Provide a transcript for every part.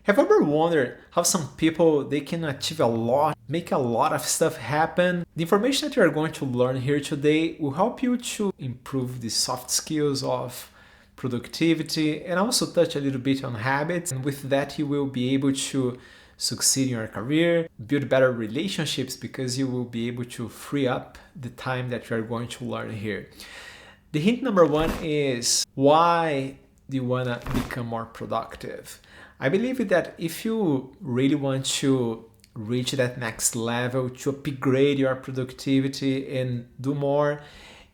Have you ever wondered how some people they can achieve a lot, make a lot of stuff happen? The information that you are going to learn here today will help you to improve the soft skills of productivity and also touch a little bit on habits. And with that, you will be able to succeed in your career, build better relationships because you will be able to free up the time that you are going to learn here. The hint number one is why do you want to become more productive? I believe that if you really want to reach that next level, to upgrade your productivity and do more,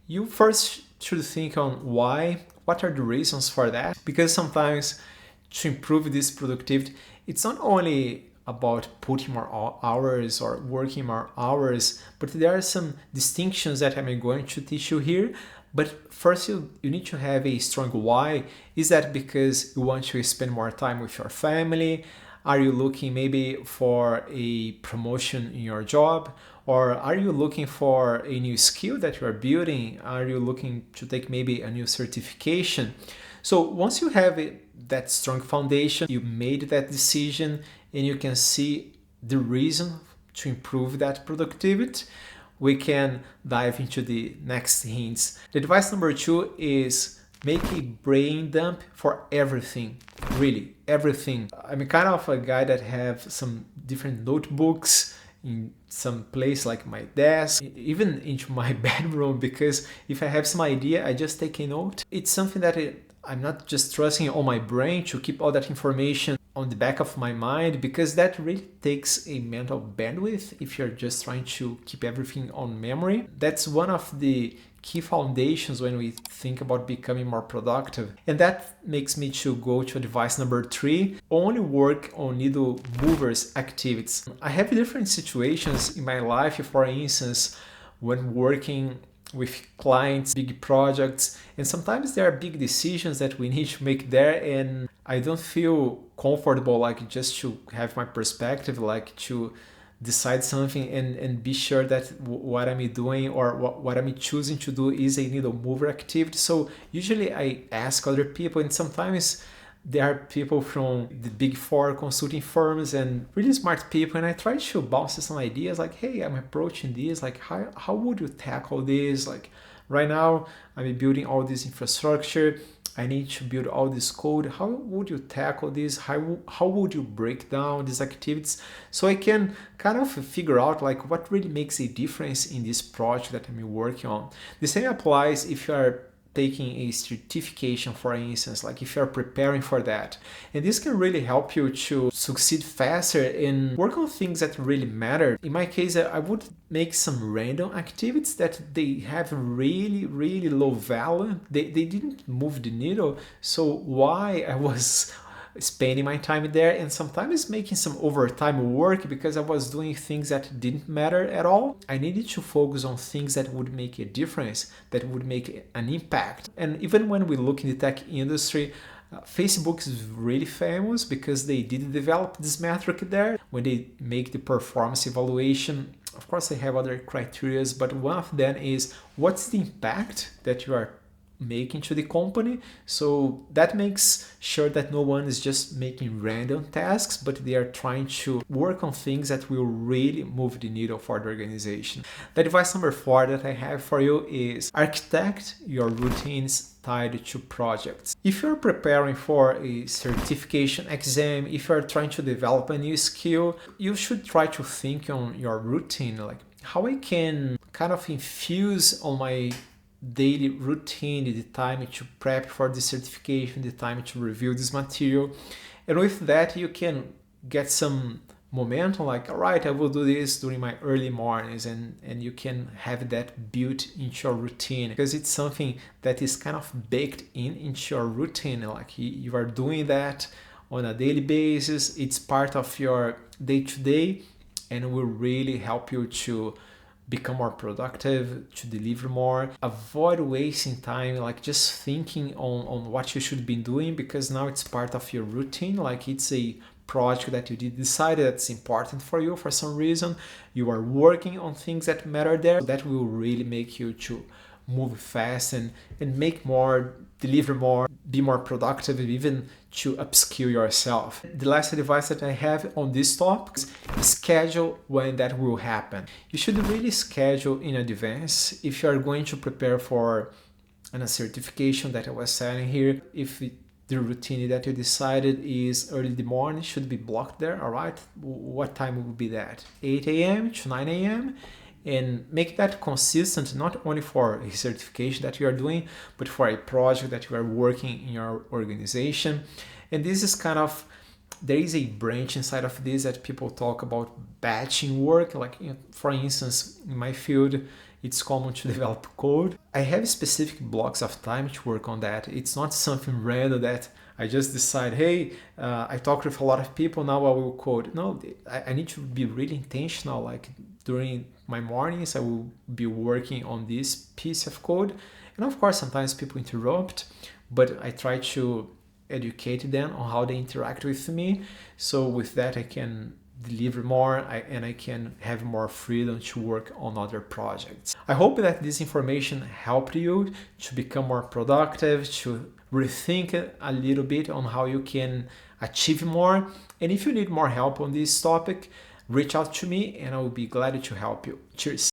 you first should think on why, what are the reasons for that? Because sometimes to improve this productivity, it's not only about putting more hours or working more hours, but there are some distinctions that I'm going to teach you here. But first, you need to have a strong why. Is that because you want to spend more time with your family? Are you looking maybe for a promotion in your job? Or are you looking for a new skill that you are building? Are you looking to take maybe a new certification? So once you have that strong foundation, you made that decision and you can see the reason to improve that productivity, we can dive into the next hints. The advice number two is make a brain dump for everything, really everything. I'm kind of a guy that have some different notebooks in some place like my desk, even into my bedroom, because if I have some idea, I just take a note. It's something that I'm not just trusting on my brain to keep all that information on the back of my mind, because that really takes a mental bandwidth if you're just trying to keep everything on memory. That's one of the key foundations when we think about becoming more productive. And that makes me to go to advice number three, only work on needle movers activities. I have different situations in my life, for instance, when working with clients, big projects, and sometimes there are big decisions that we need to make there, and I don't feel comfortable like just to have my perspective, like to decide something and be sure that what I'm doing or what I'm choosing to do is a needle mover activity. So usually I ask other people, and sometimes there are people from the big four consulting firms and really smart people, and I try to bounce some ideas like, hey, I'm approaching this, like how would you tackle this? Like right now I'm building all this infrastructure, I need to build all this code. How would you tackle this? How would you break down these activities? So I can kind of figure out like what really makes a difference in this project that I'm working on. The same applies if you are taking a certification, for instance, like if you're preparing for that. And this can really help you to succeed faster and work on things that really matter. In my case, I would make some random activities that they have really, really low value. They didn't move the needle. So why I was spending my time there and sometimes making some overtime work because I was doing things that didn't matter at all. I needed to focus on things that would make a difference, that would make an impact. And even when we look in the tech industry, Facebook is really famous because they did develop this metric there. When they make the performance evaluation, of course they have other criteria, but one of them is what's the impact that you are making to the company. So that makes sure that no one is just making random tasks, but they are trying to work on things that will really move the needle for the organization. The advice number four that I have for you is architect your routines tied to projects. If you're preparing for a certification exam, if you're trying to develop a new skill, you should try to think on your routine, like how I can kind of infuse on my daily routine, the time to prep for the certification, the time to review this material. And with that, you can get some momentum, like, all right, I will do this during my early mornings, and you can have that built into your routine because it's something that is kind of baked into your routine. Like you are doing that on a daily basis. It's part of your day-to-day and will really help you to become more productive, to deliver more, avoid wasting time, like just thinking on what you should be doing because now it's part of your routine, like it's a project that you did decide that's important for you for some reason. You are working on things that matter there. That will really make you to move fast and make more, deliver more, be more productive and even to upskill yourself. The last advice that I have on this topic is schedule when that will happen. You should really schedule in advance if you are going to prepare for a certification that I was saying here. If the routine that you decided is early in the morning, should be blocked there, all right? What time will be that? 8 a.m. to 9 a.m. And make that consistent, not only for a certification that you are doing, but for a project that you are working in your organization. And this is kind of, there is a branch inside of this that people talk about batching work. Like, for instance, in my field, it's common to develop code. I have specific blocks of time to work on that. It's not something random that I just decide, hey, I talked with a lot of people, now I will code. No, I need to be really intentional. Like during my mornings, I will be working on this piece of code. And of course, sometimes people interrupt, but I try to educate them on how they interact with me. So with that, I can deliver more and I can have more freedom to work on other projects. I hope that this information helped you to become more productive, to rethink a little bit on how you can achieve more. And if you need more help on this topic, reach out to me and I will be glad to help you. Cheers.